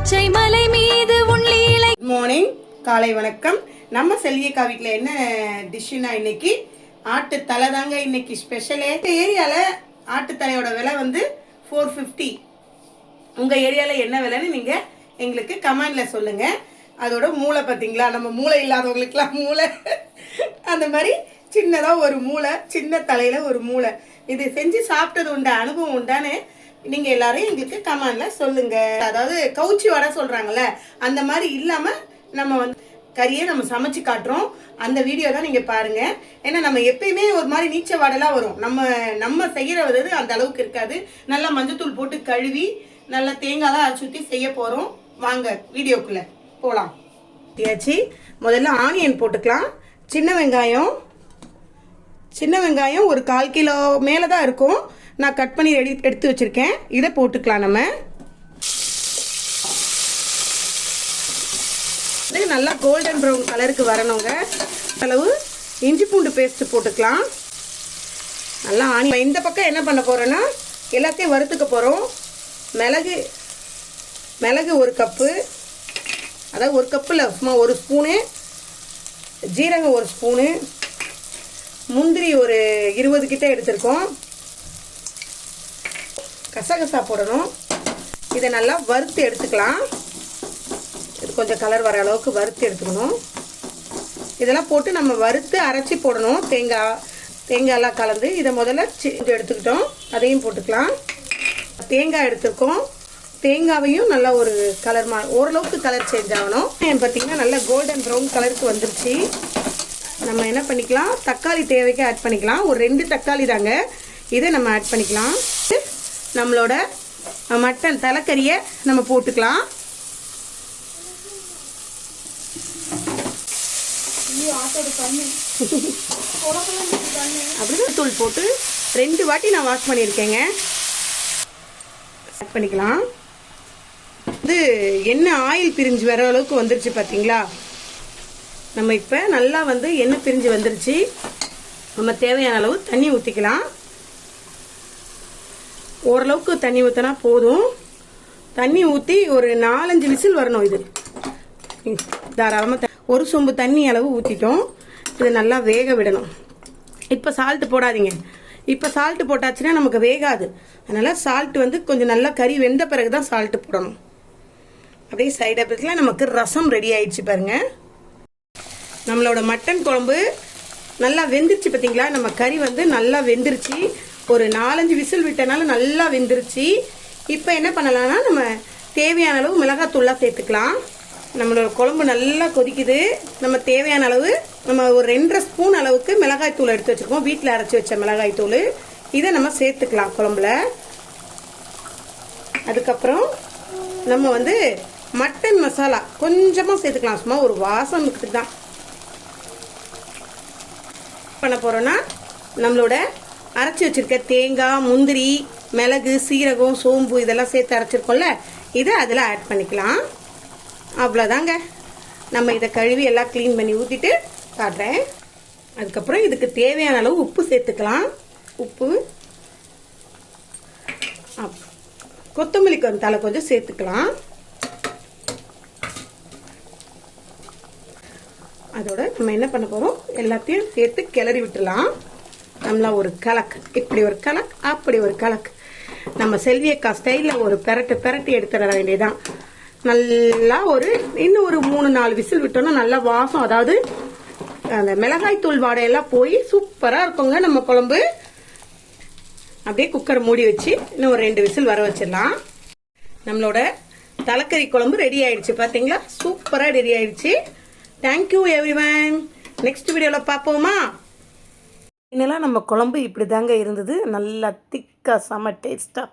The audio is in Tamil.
பச்சை மலை மீது உன்லீலை. மார்னிங், காலை வணக்கம். நம்ம செல்வியக்கா வீட்டில் என்ன டிஷ்ஷுனா இன்னைக்கு ஆட்டுத்தலை தாங்க இன்னைக்கு ஸ்பெஷலே. ஏரியாவில் ஆட்டுத்தலையோட விலை வந்து 450. உங்கள் ஏரியாவில் என்ன விலைன்னு நீங்கள் எங்களுக்கு கமெண்டில் சொல்லுங்கள். அதோட மூளை பார்த்தீங்களா, நம்ம மூளை இல்லாதவங்களுக்குலாம் மூளை அந்த மாதிரி சின்னதாக ஒரு மூளை, சின்ன தலையில் ஒரு மூளை. இது செஞ்சு சாப்பிட்டது உண்டா, அனுபவம் உண்டான்னு நீங்கள் எல்லாரும் எங்களுக்கு கமெண்டில் சொல்லுங்கள். அதாவது கவுச்சி வடை சொல்கிறாங்கல்ல, அந்த மாதிரி இல்லாமல் நம்ம வந்து கறியை நம்ம சமைச்சு காட்டுறோம். அந்த வீடியோ தான் நீங்கள் பாருங்கள். ஏன்னா நம்ம எப்பயுமே ஒரு மாதிரி நீச்ச வாடெல்லாம் வரும். நம்ம செய்கிறது அந்த அளவுக்கு இருக்காது. நல்லா மஞ்சத்தூள் போட்டு கழுவி நல்லா தேங்காய் தான் அரைச்சி ஊற்றி செய்ய போகிறோம். வாங்க வீடியோக்குள்ளே போகலாம். முதல்ல ஆனியன் போட்டுக்கலாம். சின்ன வெங்காயம் ஒரு 1/4 கிலோ மேலே தான் இருக்கும். நான் கட் பண்ணி எடுத்து வச்சுருக்கேன். இதை போட்டுக்கலாம். நம்ம இது நல்லா கோல்டன் ப்ரௌன் கலருக்கு வரணுங்க. அளவு இஞ்சி பூண்டு பேஸ்ட்டு போட்டுக்கலாம். நல்லா ஆனியன். இந்த பக்கம் என்ன பண்ண போகிறோன்னா எல்லாத்தையும் வறுத்துக்க போகிறோம். மிளகு 1 கப்பு, அதாவது 1 கப்பில் சும்மா 1 ஸ்பூனு, ஜீரகம் 1 ஸ்பூனு, முந்திரி ஒரு 20 கிட்ட எடுத்துருக்கோம். கசகசா போடணும். இதை நல்லா வறுத்து எடுத்துக்கலாம். இது கொஞ்சம் கலர் வர அளவுக்கு வறுத்து எடுத்துக்கணும். இதெல்லாம் போட்டு நம்ம வறுத்து அரைச்சி போடணும். தேங்காயெல்லாம் கலந்து இதை முதல்ல எடுத்துக்கிட்டோம். அதையும் போட்டுக்கலாம். தேங்காய் எடுத்துருக்கோம். தேங்காவையும் நல்லா ஒரு கலர் ஓரளவுக்கு கலர் சேஞ்ச் ஆகணும். பார்த்தீங்கன்னா நல்லா கோல்டன் ப்ரௌன் கலருக்கு வந்துருச்சு. நம்ம என்ன பண்ணிக்கலாம், தக்காளி தேவைக்கு ஆட் பண்ணிக்கலாம். ஒரு 2 தக்காளி தாங்க. இதை நம்ம ஆட் பண்ணிக்கலாம். நம்மளோட மட்டன் தலைக்கறியை நம்ம போட்டுக்கலாம். அப்படிதான் தூள் போட்டு 2 வாட்டி நான் வாஷ் பண்ணியிருக்கேங்க. ஆட் பண்ணிக்கலாம். இது எண்ணெய் ஆயில் பிரிஞ்சு வர அளவுக்கு வந்துருச்சு பார்த்தீங்களா. நம்ம இப்போ நல்லா வந்து எண்ணெய் பிரிஞ்சு வந்துருச்சு. நம்ம தேவையான அளவு தண்ணி ஊற்றிக்கலாம். ஓரளவுக்கு தண்ணி ஊற்றினா போதும். தண்ணி ஊற்றி ஒரு 4-5 விசில் வரணும். இது தாராளமாக 1 சொம்பு தண்ணி அளவு ஊற்றிட்டோம். இது நல்லா வேக விடணும். இப்போ சால்ட்டு போடாதீங்க. இப்போ சால்ட்டு போட்டாச்சுன்னா நமக்கு வேகாது. அதனால் சால்ட்டு வந்து கொஞ்சம் நல்லா கறி வெந்த பிறகு தான் சால்ட்டு போடணும். அப்படியே சைடு பக்கத்தில் நமக்கு ரசம் ரெடி ஆயிடுச்சு பாருங்க. நம்மளோட மட்டன் குழம்பு நல்லா வெந்துருச்சு பார்த்தீங்களா. நம்ம கறி வந்து நல்லா வெந்துருச்சு. ஒரு 4-5 விசில் விட்டனால நல்லா வெந்துருச்சு. இப்போ என்ன பண்ணலாம்னா நம்ம தேவையான அளவு மிளகாத்தூள்லாம் சேர்த்துக்கலாம். நம்மளோட குழம்பு நல்லா கொதிக்குது. நம்ம தேவையான அளவு நம்ம ஒரு 2.5 ஸ்பூன் அளவுக்கு மிளகாய் தூள் எடுத்து வச்சுருக்கோம். வீட்டில் அரைச்சி வச்ச மிளகாய் தூள். இதை நம்ம சேர்த்துக்கலாம் குழம்புல. அதுக்கப்புறம் நம்ம வந்து மட்டன் மசாலா கொஞ்சமாக சேர்த்துக்கலாம். சும்மா ஒரு வாசனுக்கு தான் பண்ண போகிறோன்னா நம்மளோட அரைச்சி வச்சுருக்க தேங்காய், முந்திரி, மிளகு, சீரகம், சோம்பு இதெல்லாம் சேர்த்து அரைச்சிருக்கோம்ல, இதை அதில் ஆட் பண்ணிக்கலாம். அவ்வளோதாங்க. நம்ம இதை கழுவி எல்லாம் க்ளீன் பண்ணி ஊற்றிட்டு காட்டுறேன். அதுக்கப்புறம் இதுக்கு தேவையான அளவு உப்பு சேர்த்துக்கலாம். உப்பு, கொத்தமல்லி தழை கொஞ்சம் சேர்த்துக்கலாம். அதோட நம்ம என்ன பண்ண போகிறோம், எல்லாத்தையும் சேர்த்து கிளறி விட்டுலாம். நம்மளா ஒரு கலக்கு, இப்படி ஒரு கலக்கு, அப்படி ஒரு கலக்கு. நம்ம செல்வியக்கா ஸ்டைலில் ஒரு பெரட்டி எடுத்துட வேண்டியதான். நல்லா இன்னும் ஒரு 3-4 விசில் விட்டோம்னா நல்லா வாசம், அதாவது அந்த மிளகாய் தூள் வாடையெல்லாம் போய் சூப்பராக இருக்குங்க நம்ம குழம்பு. அப்படியே குக்கரை மூடி வச்சு இன்னும் ஒரு 2 விசில் வர வச்சிடலாம். நம்மளோட தலைக்கறி குழம்பு ரெடி ஆயிடுச்சு பார்த்தீங்களா. சூப்பராக ரெடி ஆயிடுச்சு. Thank you everyone. நெக்ஸ்ட் வீடியோவில் பார்ப்போமா. இன்னெல்லாம் நம்ம குழம்பு இப்படி தாங்க இருந்தது. நல்லா திக்காக செம டேஸ்ட்டாக.